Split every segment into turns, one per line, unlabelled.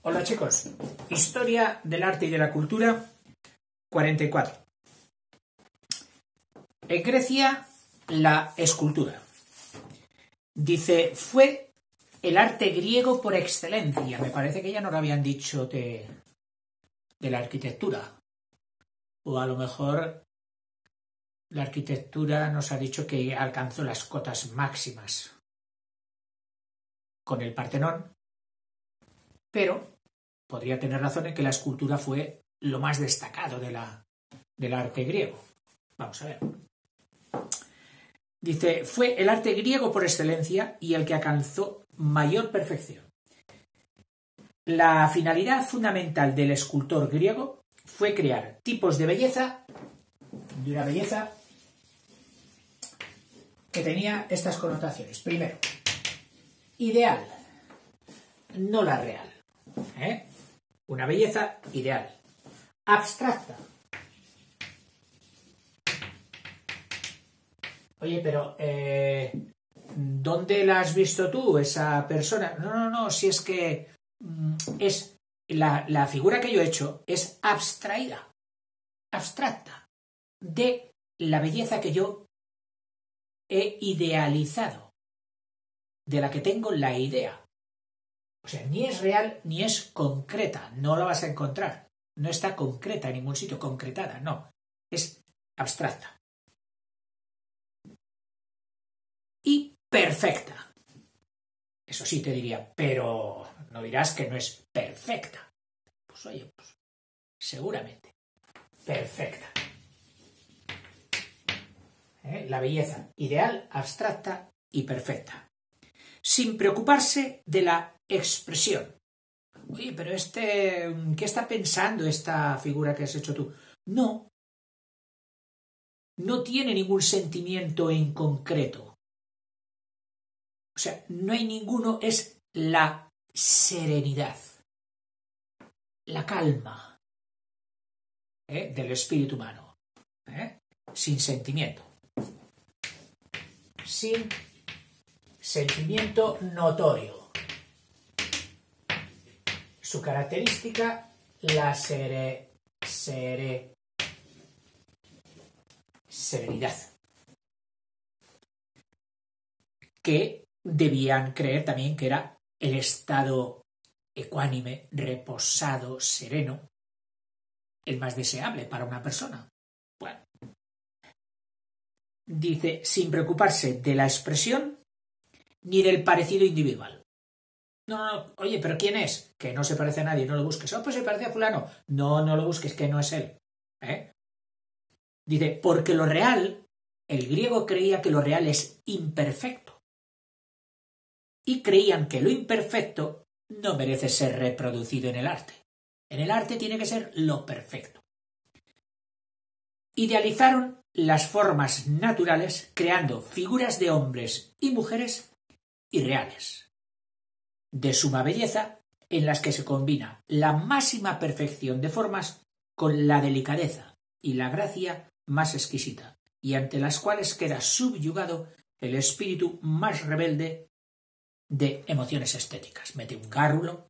Hola chicos, Historia del arte y de la cultura 44. En Grecia, la escultura. Dice, fue el arte griego por excelencia. Me parece que ya no lo habían dicho de la arquitectura. O a lo mejor la arquitectura nos ha dicho que alcanzó las cotas máximas con el Partenón, pero podría tener razón en que la escultura fue lo más destacado del arte griego. Vamos a ver. Dice, fue el arte griego por excelencia y el que alcanzó mayor perfección. La finalidad fundamental del escultor griego fue crear tipos de belleza, de una belleza que tenía estas connotaciones. Primero, ideal, no la real. Una belleza ideal. Abstracta. Oye, pero ¿dónde la has visto tú, esa persona? No, si es que es la figura que yo he hecho es abstraída, abstracta, de la belleza que yo he idealizado, de la que tengo la idea. O sea, ni es real ni es concreta, no la vas a encontrar. No está concreta en ningún sitio, concretada, no. Es abstracta. Y perfecta. Eso sí te diría, pero no dirás que no es perfecta. Pues oye, pues seguramente. Perfecta. La belleza ideal, abstracta y perfecta. Sin preocuparse de la expresión. Oye, pero ¿qué está pensando esta figura que has hecho tú? No tiene ningún sentimiento en concreto. O sea, no hay ninguno, es la serenidad, la calma del espíritu humano, sin sentimiento. Sin sentimiento notorio. Su característica, la serenidad. Que debían creer también que era el estado ecuánime, reposado, sereno, el más deseable para una persona. Bueno, dice, sin preocuparse de la expresión ni del parecido individual. No, oye, ¿pero quién es? Que no se parece a nadie, no lo busques. Oh, pues se parece a fulano. No lo busques, que no es él. Dice, porque lo real, el griego creía que lo real es imperfecto. Y creían que lo imperfecto no merece ser reproducido en el arte. En el arte tiene que ser lo perfecto. Idealizaron las formas naturales creando figuras de hombres y mujeres irreales, de suma belleza, en las que se combina la máxima perfección de formas con la delicadeza y la gracia más exquisita, y ante las cuales queda subyugado el espíritu más rebelde de emociones estéticas. Mete un gárrulo,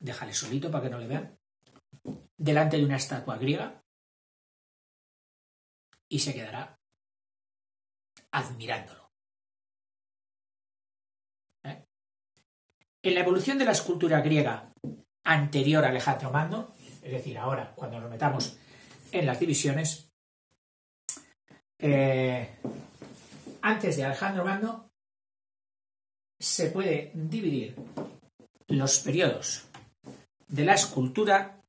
déjale solito para que no le vean, delante de una estatua griega y se quedará admirándolo. En la evolución de la escultura griega anterior a Alejandro Magno, es decir, ahora cuando nos metamos en las divisiones, antes de Alejandro Magno se puede dividir los periodos de la escultura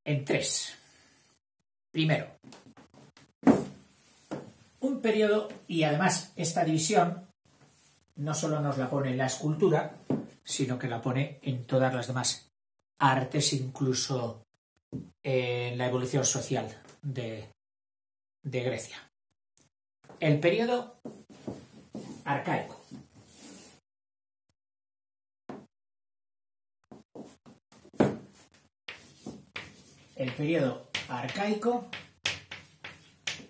en tres. Primero, un periodo, y además esta división no solo nos la pone en la escultura, sino que la pone en todas las demás artes, incluso en la evolución social de Grecia. El periodo arcaico. El periodo arcaico,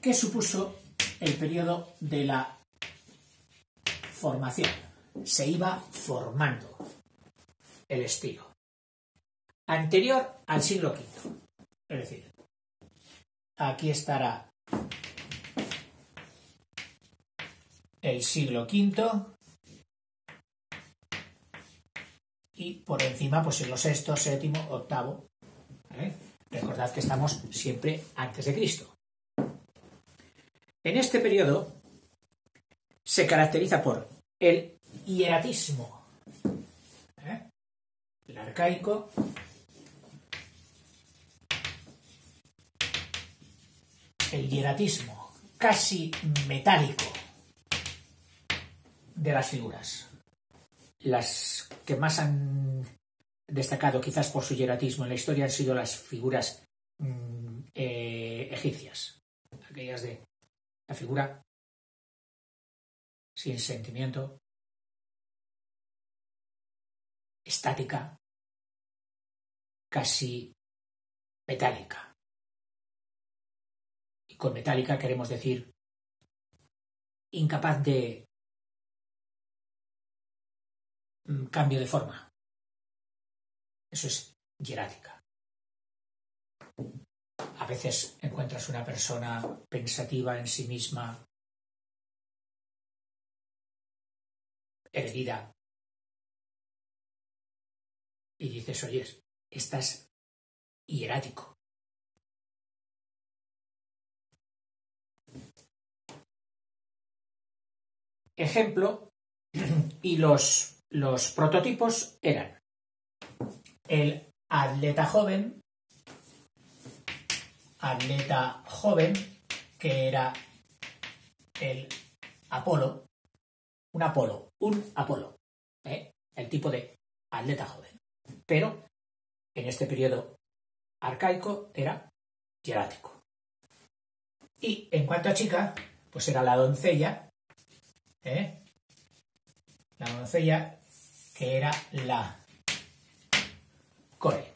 que supuso el periodo de la formación. Se iba formando. el estilo. Anterior al siglo V. Es decir, aquí estará el siglo V y por encima pues siglo VI, VII, VIII. Recordad que estamos siempre antes de Cristo. En este periodo se caracteriza por el hieratismo, el arcaico, el hieratismo casi metálico de las figuras. Las que más han destacado quizás por su hieratismo en la historia han sido las figuras egipcias, aquellas de la figura sin sentimiento, estática, casi metálica. Y con metálica queremos decir incapaz de cambio de forma. Eso es hierática. A veces encuentras una persona pensativa en sí misma, erguida, y dices, oye, estás hierático. Ejemplo, y los prototipos eran el atleta joven, que era el Apolo, un Apolo, el tipo de atleta joven. Pero en este periodo arcaico era hierático. Y en cuanto a chica, pues era la doncella, que era la core.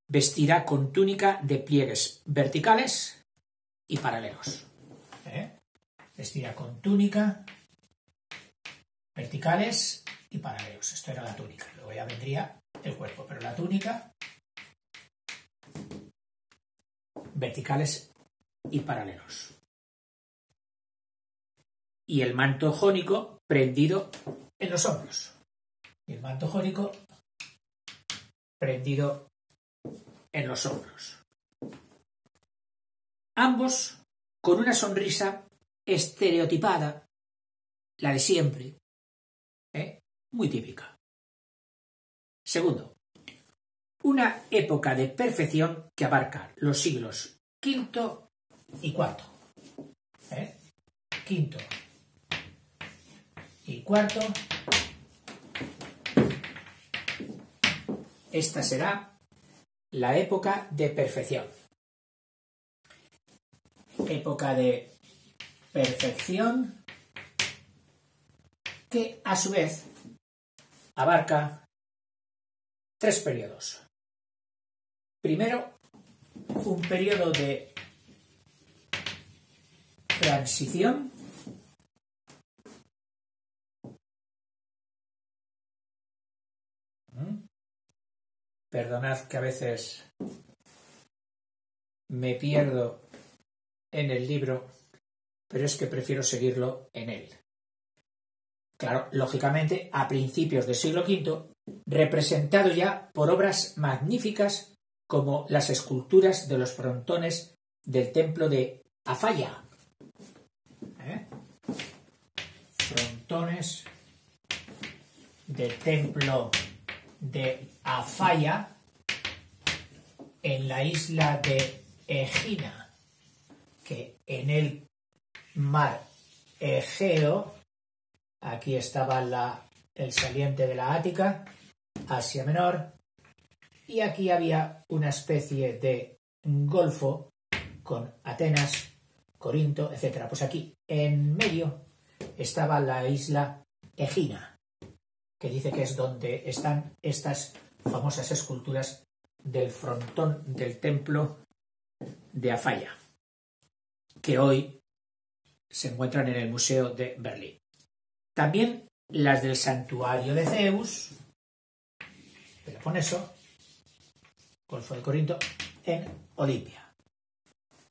Vestirá con túnica de pliegues verticales y paralelos. Vestirá con túnica, verticales y paralelos. Esto era la túnica. Luego ya vendría el cuerpo, pero la túnica, verticales y paralelos. Y el manto jónico prendido en los hombros. Y el manto jónico prendido en los hombros. Ambos con una sonrisa estereotipada, la de siempre, muy típica. Segundo, una época de perfección que abarca los siglos V y IV. Quinto y cuarto. Esta será la época de perfección. Época de perfección que a su vez abarca 3 periodos. Primero, un periodo de transición, perdonad que a veces me pierdo en el libro, pero es que prefiero seguirlo en él. Claro, lógicamente, a principios del siglo V, representado ya por obras magníficas como las esculturas de los frontones del templo de Afaya. Frontones del templo de Afaya en la isla de Egina, que en el mar Egeo, aquí estaba el saliente de la Ática, Asia Menor, y aquí había una especie de golfo con Atenas, Corinto, etc. Pues aquí en medio estaba la isla Egina, que dice que es donde están estas famosas esculturas del frontón del templo de Afaya, que hoy se encuentran en el Museo de Berlín. También las del santuario de Zeus, Peloponeso, Golfo de Corinto, en Olimpia.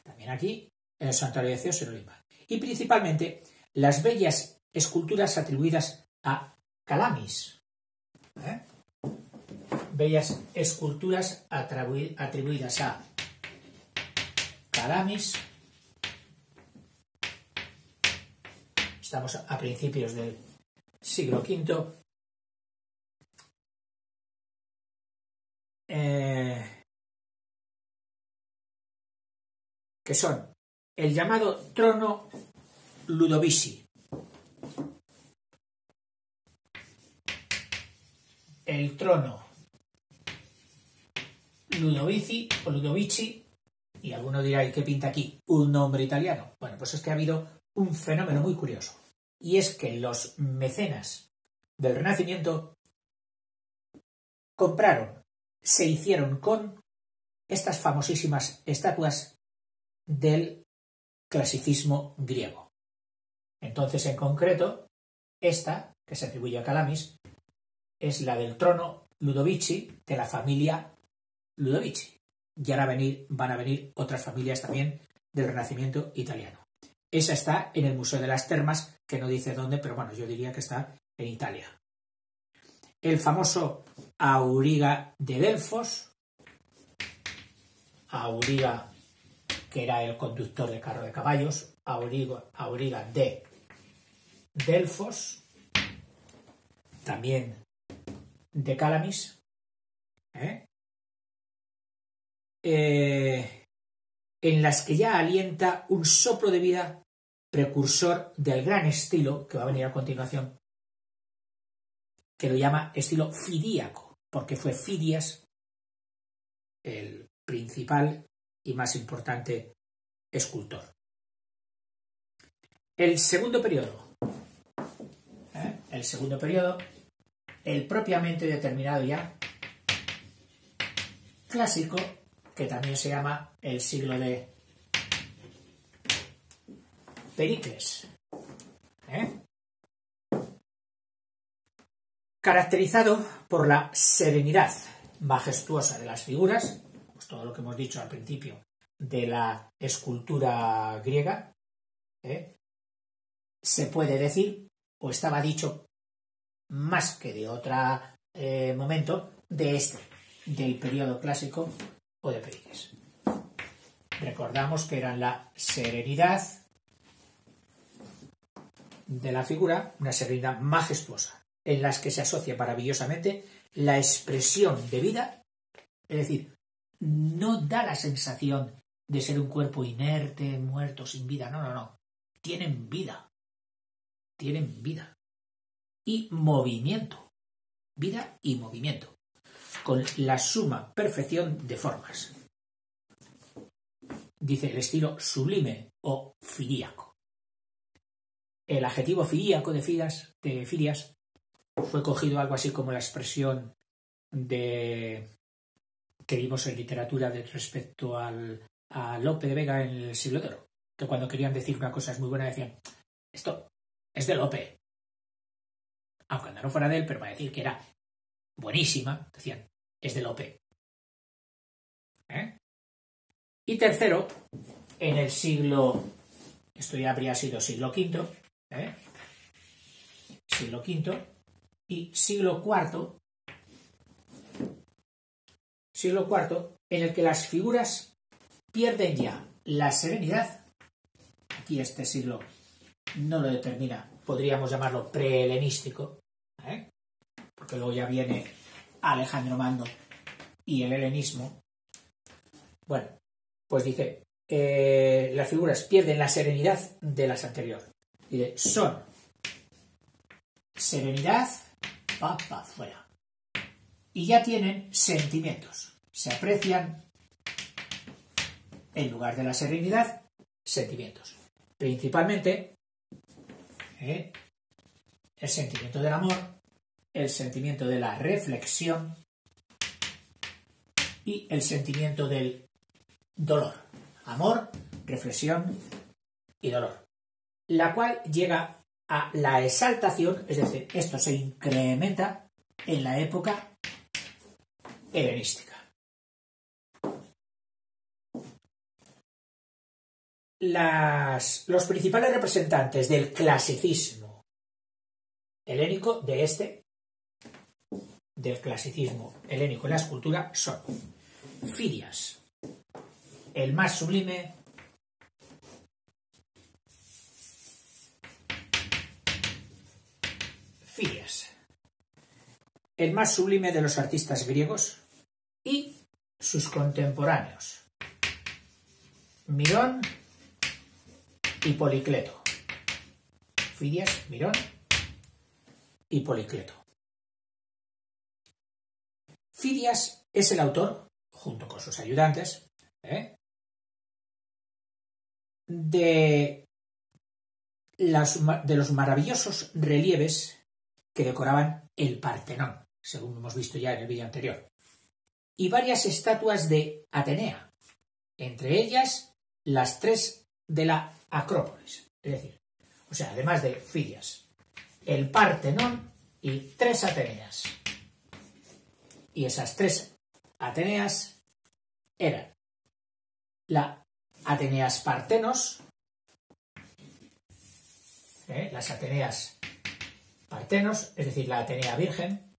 También aquí, en el santuario de Zeus en Olimpia. Y principalmente las bellas esculturas atribuidas a Calamis. Bellas esculturas atribuidas a Calamis. Estamos a principios del siglo V. Que son el llamado trono Ludovici, el trono Ludovici o Ludovici, y alguno dirá, ¿y qué pinta aquí? ¿Un nombre italiano? Bueno, pues es que ha habido un fenómeno muy curioso, y es que los mecenas del Renacimiento se hicieron con estas famosísimas estatuas del clasicismo griego. Entonces, en concreto, esta, que se atribuye a Calamis, es la del trono Ludovici, de la familia Ludovici. Y ahora van a venir otras familias también del Renacimiento italiano. Esa está en el Museo de las Termas, que no dice dónde, pero bueno, yo diría que está en Italia. El famoso Auriga de Delfos, Auriga, que era el conductor de carro de caballos, Auriga de Delfos, también de Calamis, en las que ya alienta un soplo de vida precursor del gran estilo que va a venir a continuación, que lo llama estilo fidíaco, porque fue Fidias el principal y más importante escultor. El segundo periodo, el propiamente determinado ya clásico, que también se llama el siglo de Pericles, caracterizado por la serenidad majestuosa de las figuras, pues todo lo que hemos dicho al principio de la escultura griega, se puede decir, o estaba dicho más que de otro momento, del periodo clásico o de Pericles. Recordamos que eran la serenidad de la figura, una serenidad majestuosa, en las que se asocia maravillosamente la expresión de vida, es decir, no da la sensación de ser un cuerpo inerte, muerto, sin vida, no, tienen vida, y movimiento, vida y movimiento, con la suma perfección de formas. Dice el estilo sublime o fidíaco. El adjetivo fidíaco de Fidias fue cogido algo así como la expresión que vimos en literatura respecto a Lope de Vega en el siglo de oro, que cuando querían decir una cosa es muy buena decían, esto es de Lope, aunque no fuera de él, pero para decir que era buenísima, decían, es de Lope. Y tercero, en el siglo, esto ya habría sido siglo V, siglo V, y siglo IV, en el que las figuras pierden ya la serenidad. Aquí este siglo no lo determina, podríamos llamarlo prehelenístico, porque luego ya viene Alejandro Magno y el helenismo. Bueno, pues dice, las figuras pierden la serenidad de las anteriores. Dice, son serenidad, fuera. Y ya tienen sentimientos. Se aprecian, en lugar de la serenidad, sentimientos. Principalmente, el sentimiento del amor, el sentimiento de la reflexión y el sentimiento del dolor. Amor, reflexión y dolor. La cual llega a la exaltación, es decir, esto se incrementa en la época helenística. Los principales representantes del clasicismo helénico del clasicismo helénico en la escultura son Fidias, el más sublime, de los artistas griegos, y sus contemporáneos, Mirón y Policleto. Fidias, Mirón y Policleto. Fidias es el autor, junto con sus ayudantes, de los maravillosos relieves que decoraban el Partenón, según hemos visto ya en el vídeo anterior, y varias estatuas de Atenea, entre ellas las 3 de la Acrópolis, es decir, o sea, además de Fidias, el Partenón y 3 Ateneas. Y esas 3 Ateneas eran la Ateneas Partenos, las Ateneas Partenos, es decir, la Atenea Virgen,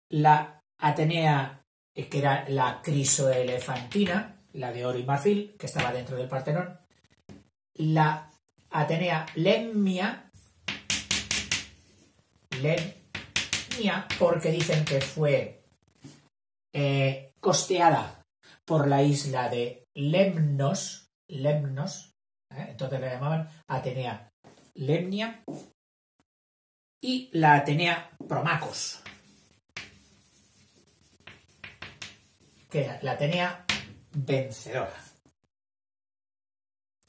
la Atenea que era la Crisoelefantina, la de oro y marfil, que estaba dentro del Partenón, la Atenea Lemnia, porque dicen que fue costeada por la isla de Lemnos, entonces la llamaban Atenea Lemnia, y la Atenea Promachos, que era la Atenea vencedora.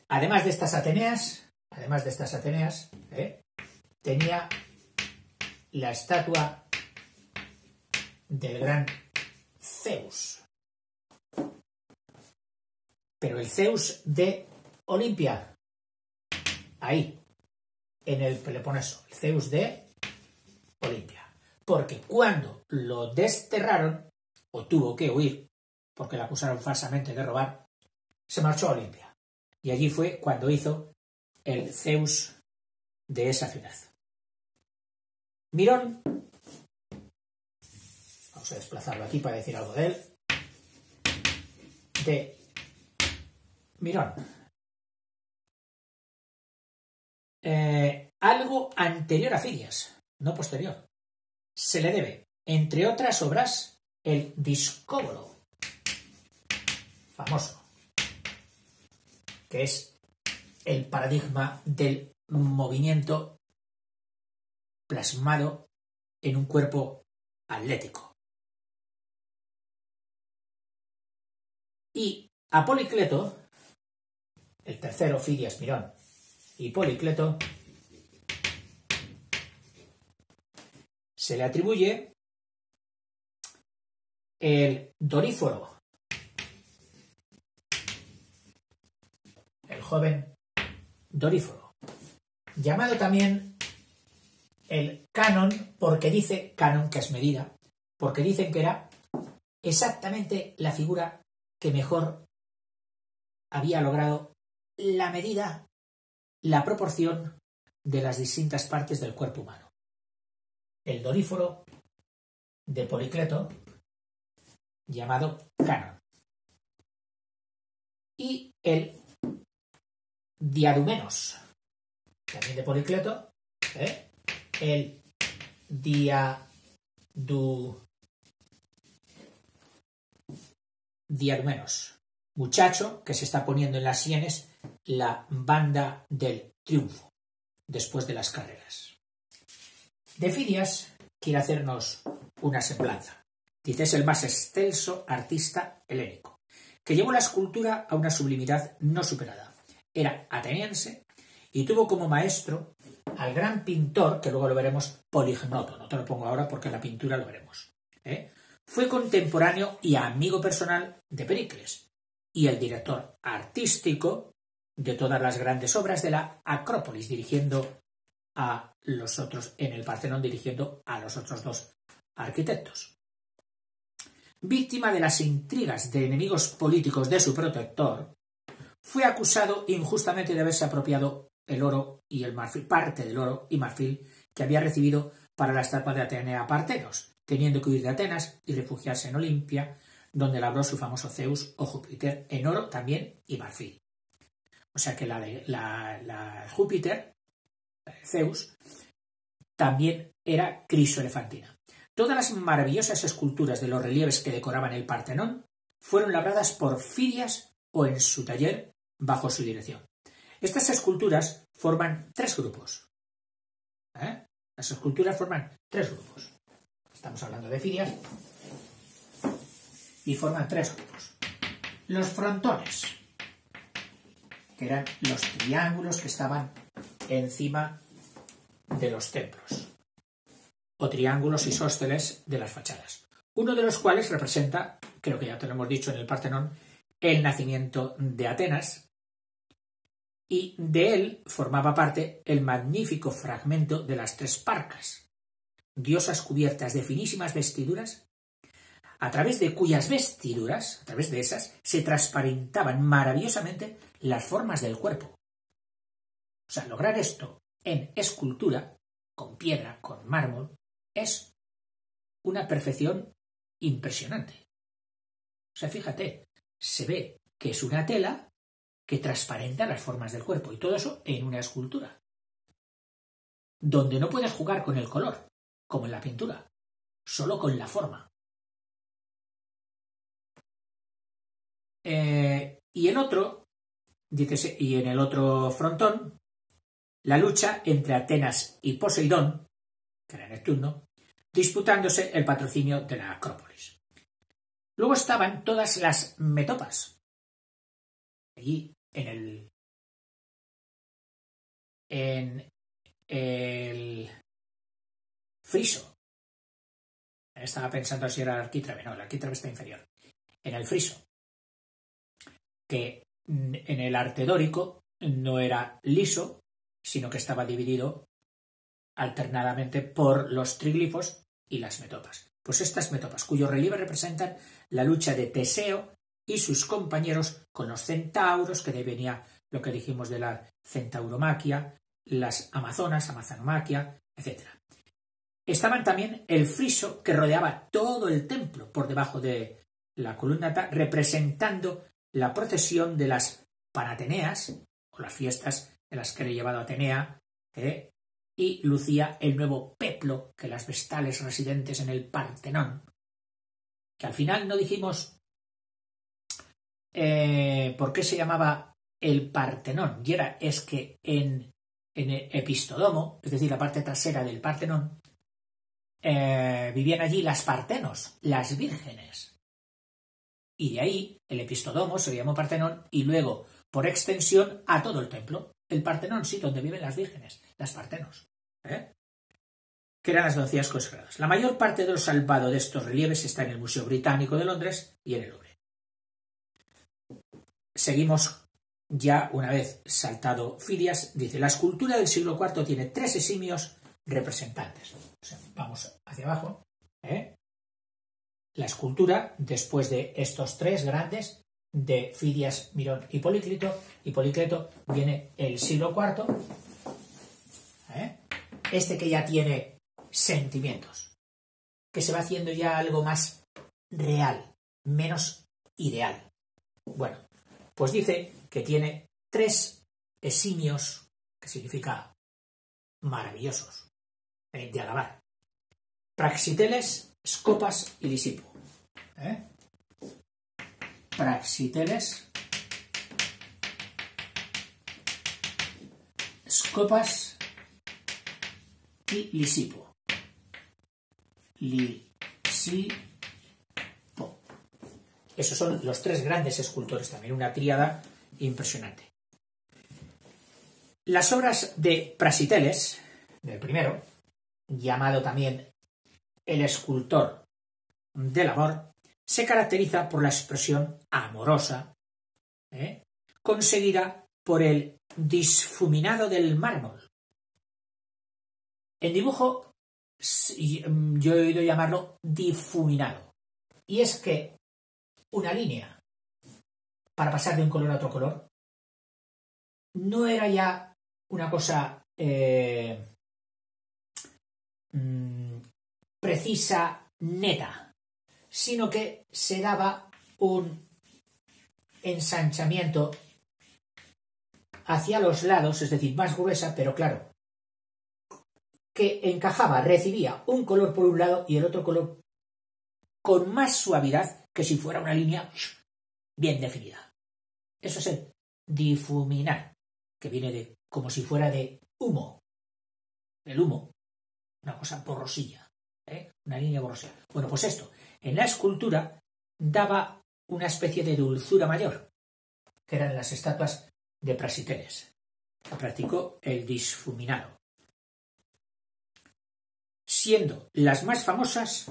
Además de estas Ateneas, tenía la estatua del gran Zeus. Pero el Zeus de Olimpia, ahí, en el Peloponeso, el Zeus de Olimpia. Porque cuando lo desterraron, o tuvo que huir, porque le acusaron falsamente de robar, se marchó a Olimpia. Y allí fue cuando hizo el Zeus de esa ciudad. Mirón, vamos a desplazarlo aquí para decir algo de él, de Mirón. Algo anterior a Fidias, no posterior. Se le debe, entre otras obras, el Discóbolo, famoso, que es el paradigma del movimiento plasmado en un cuerpo atlético. Y a Policleto, el tercero, Fidias, Mirón y Policleto, se le atribuye el Doríforo, el joven Doríforo, llamado también el canon, porque dice, canon que es medida, porque dicen que era exactamente la figura que mejor había logrado la medida, la proporción de las distintas partes del cuerpo humano. El Doríforo de Policleto, llamado canon. Y el Diadumenos, también de Policleto, el Diadumenos, muchacho que se está poniendo en las sienes la banda del triunfo después de las carreras. De Fidias quiere hacernos una semblanza. Dice, es el más excelso artista helénico, que llevó la escultura a una sublimidad no superada. Era ateniense y tuvo como maestro al gran pintor, que luego lo veremos, Polignoto. No te lo pongo ahora porque en la pintura lo veremos. Fue contemporáneo y amigo personal de Pericles y el director artístico de todas las grandes obras de la Acrópolis, dirigiendo a los otros, en el Partenón dirigiendo a los otros dos arquitectos. Víctima de las intrigas de enemigos políticos de su protector, fue acusado injustamente de haberse apropiado el oro y el marfil, parte del oro y marfil que había recibido para la estatua de Atenea Partenos, teniendo que huir de Atenas y refugiarse en Olimpia, donde labró su famoso Zeus o Júpiter en oro también y marfil. O sea que la Júpiter, Zeus, también era crisoelefantina. Todas las maravillosas esculturas de los relieves que decoraban el Partenón fueron labradas por Fidias o en su taller bajo su dirección. Estas esculturas forman tres grupos. Las esculturas forman tres grupos. Estamos hablando de Fidias y forman tres grupos. Los frontones, que eran los triángulos que estaban encima de los templos, o triángulos isósceles de las fachadas, uno de los cuales representa, creo que ya te lo hemos dicho en el Partenón, el nacimiento de Atenas, y de él formaba parte el magnífico fragmento de las tres Parcas, diosas cubiertas de finísimas vestiduras, a través de cuyas vestiduras, a través de esas, se transparentaban maravillosamente las formas del cuerpo. O sea, lograr esto en escultura, con piedra, con mármol, es una perfección impresionante. O sea, fíjate, se ve que es una tela que transparenta las formas del cuerpo, y todo eso en una escultura, donde no puedes jugar con el color, como en la pintura, solo con la forma. Y en el otro frontón, la lucha entre Atenas y Poseidón, que era Neptuno, disputándose el patrocinio de la Acrópolis. Luego estaban todas las metopas. Allí en el friso. Estaba pensando si era el arquítrabe. No, el arquítrabe está inferior. En el friso. Que en el arte dórico no era liso, sino que estaba dividido alternadamente por los triglifos y las metopas. Pues estas metopas, cuyos relieves representan la lucha de Teseo y sus compañeros con los centauros, que de ahí venía lo que dijimos de la centauromaquia, las amazonas, amazanomaquia, etc. Estaban también el friso que rodeaba todo el templo por debajo de la columna, representando la procesión de las Panateneas, o las fiestas en las que era llevado Atenea, y lucía el nuevo peplo que las vestales residentes en el Partenón, que al final no dijimos por qué se llamaba el Partenón, y es que en el Epistodomo, es decir, la parte trasera del Partenón, vivían allí las Partenos, las vírgenes. Y de ahí el Epistodomo se llamó Partenón y luego, por extensión, a todo el templo. El Partenón, sí, donde viven las vírgenes, las Partenos, que eran las doncellas consagradas. La mayor parte de lo salvado de estos relieves está en el Museo Británico de Londres y en el Louvre. Seguimos ya una vez saltado Fidias, dice, la escultura del siglo IV tiene tres eximios representantes. O sea, vamos hacia abajo, La escultura, después de estos tres grandes, de Fidias, Mirón y Policleto, viene el siglo IV, este que ya tiene sentimientos, que se va haciendo ya algo más real, menos ideal. Bueno, pues dice que tiene tres eximios, que significa maravillosos, de alabar: Praxiteles, Scopas y Lisipo. Praxiteles, Scopas y Lisipo. Esos son los tres grandes escultores, también una tríada impresionante. Las obras de Praxiteles, del primero, llamado también el escultor del amor, se caracteriza por la expresión amorosa, conseguida por el difuminado del mármol. En dibujo yo he oído llamarlo difuminado. Y es que una línea para pasar de un color a otro color no era ya una cosa precisa, neta, sino que se daba un ensanchamiento hacia los lados, es decir, más gruesa, pero claro, que encajaba, recibía un color por un lado y el otro color con más suavidad que si fuera una línea bien definida. Eso es el difuminar, que viene de como si fuera de humo. El humo, una cosa borrosilla, una línea borrosa. Bueno, pues esto, en la escultura daba una especie de dulzura mayor, que eran las estatuas de Praxíteles, que practicó el difuminado. Siendo las más famosas,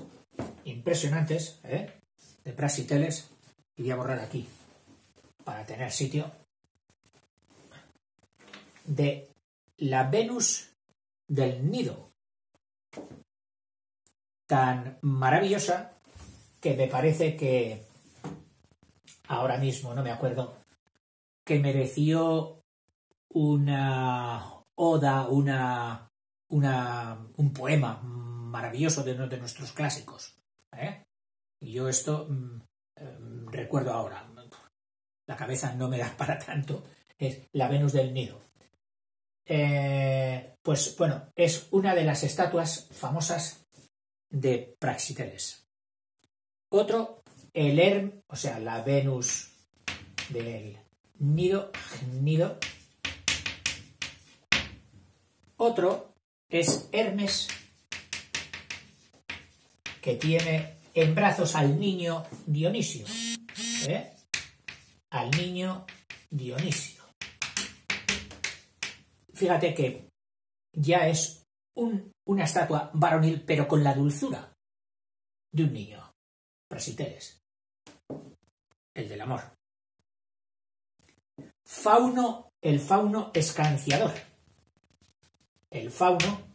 impresionantes, de Praxíteles, y voy a borrar aquí para tener sitio, de la Venus del Nido, tan maravillosa que me parece que ahora mismo no me acuerdo, que mereció una oda, un poema maravilloso de nuestros clásicos. Y yo esto recuerdo ahora, la cabeza no me da para tanto, es la Venus del Nido. Pues bueno, es una de las estatuas famosas de Praxíteles. Otro, o sea, la Venus del Nido. Otro es Hermes, que tiene en brazos al niño Dionisio. Al niño Dionisio. Fíjate que ya es una estatua varonil, pero con la dulzura de un niño. Praxíteles, el del amor. Fauno, el fauno escanciador. El fauno,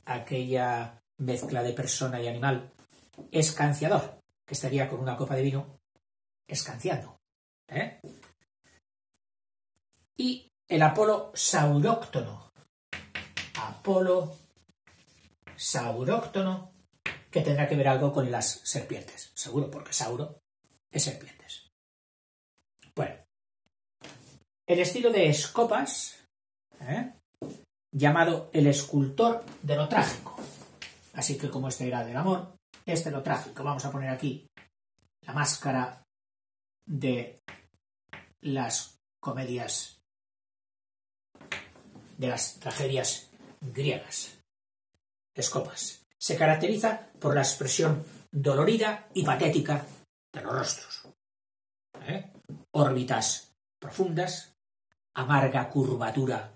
aquella mezcla de persona y animal, escanciador, que estaría con una copa de vino escanciando. Y el Apolo sauróctono. Apolo sauróctono, que tendrá que ver algo con las serpientes. Seguro, porque Sauro es serpientes. Bueno, el estilo de Escopas, llamado el escultor de lo trágico. Así que como este era del amor, este lo trágico. Vamos a poner aquí la máscara de las comedias, de las tragedias griegas. Escopas. Se caracteriza por la expresión dolorida y patética de los rostros. Órbitas profundas, amarga curvatura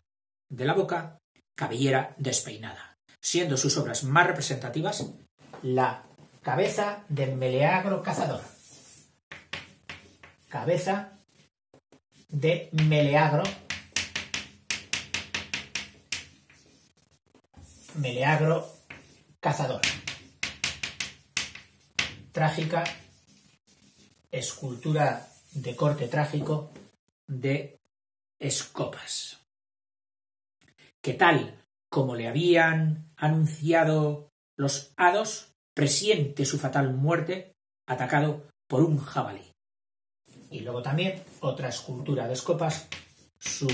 de la boca, cabellera despeinada, siendo sus obras más representativas la cabeza del Meleagro cazador. Cabeza de Meleagro. Meleagro cazador. Trágica escultura de corte trágico de Escopas, que tal como le habían anunciado los hados, presiente su fatal muerte atacado por un jabalí. Y luego también otra escultura de Escopas, su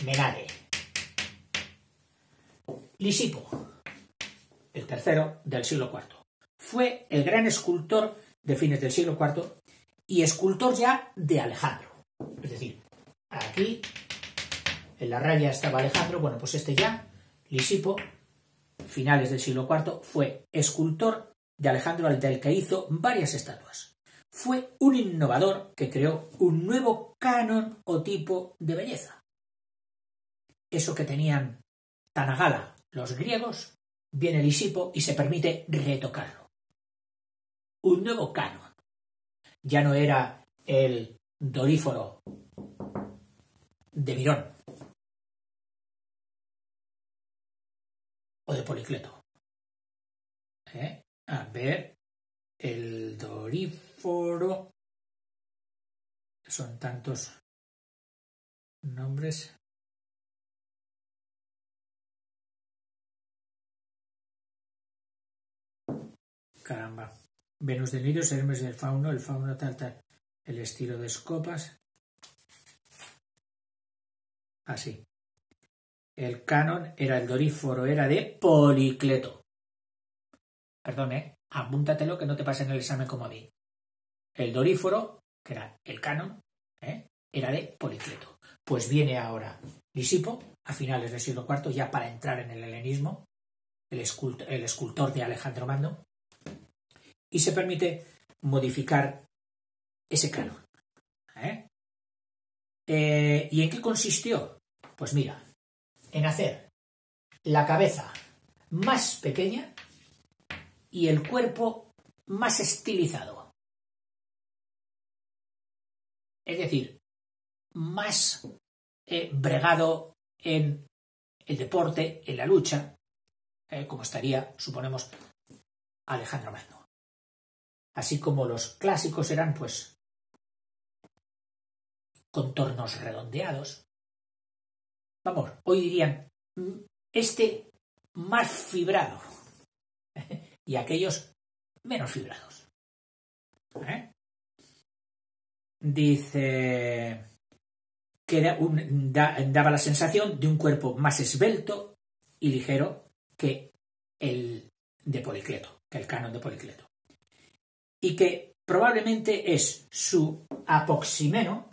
Menade. Lisipo, el tercero del siglo IV. Fue el gran escultor de fines del siglo IV y escultor ya de Alejandro. Es decir, aquí en la raya estaba Alejandro, bueno, pues este ya, Lisipo, finales del siglo IV, fue escultor de Alejandro, del que hizo varias estatuas. Fue un innovador que creó un nuevo canon o tipo de belleza. Eso que tenían tan a gala los griegos, viene Lisipo y se permite retocarlo. Un nuevo canon. Ya no era el doríforo de Mirón o de Policleto. A ver, el Doríforo, son tantos nombres. Caramba. Venus de Nirios, Hermes del Fauno, el Fauno tal, el estilo de Escopas. Así. El canon era el Doríforo, era de Policleto. Perdón, apúntatelo que no te pase en el examen como a mí. El Doríforo, que era el canon, era de Policleto. Pues viene ahora Lisipo, a finales del siglo IV, ya para entrar en el helenismo, el escultor de Alejandro Magno, y se permite modificar ese canon. ¿Y en qué consistió? Pues mira, en hacer la cabeza más pequeña y el cuerpo más estilizado. Es decir, más bregado en el deporte, en la lucha, como estaría, suponemos, Alejandro Magno. Así como los clásicos eran, pues, contornos redondeados. Vamos, hoy dirían, este más fibrado y aquellos menos fibrados. Dice que daba la sensación de un cuerpo más esbelto y ligero que el de Policleto, que el canon de Policleto. Y que probablemente es su apoximeno,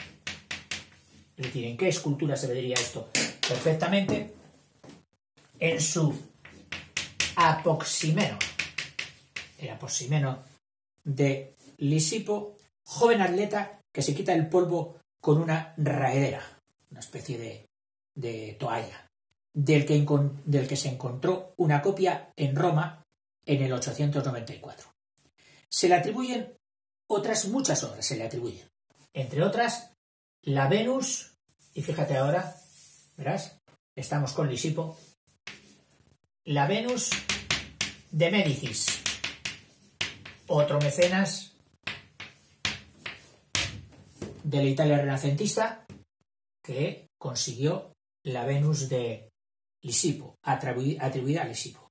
es decir, ¿en qué escultura se vería esto? Perfectamente en su apoximeno, el apoximeno de Lisipo, joven atleta que se quita el polvo con una raedera, una especie de toalla, del que se encontró una copia en Roma en el 894. Se le atribuyen otras muchas obras, entre otras la Venus, y fíjate ahora, verás, estamos con Lisipo, la Venus de Médicis, otro mecenas de la Italia renacentista que consiguió la Venus de Lisipo, atribuida a Lisipo.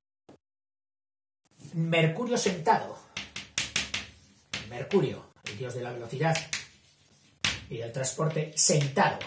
Mercurio sentado, Mercurio, el dios de la velocidad y del transporte, sentado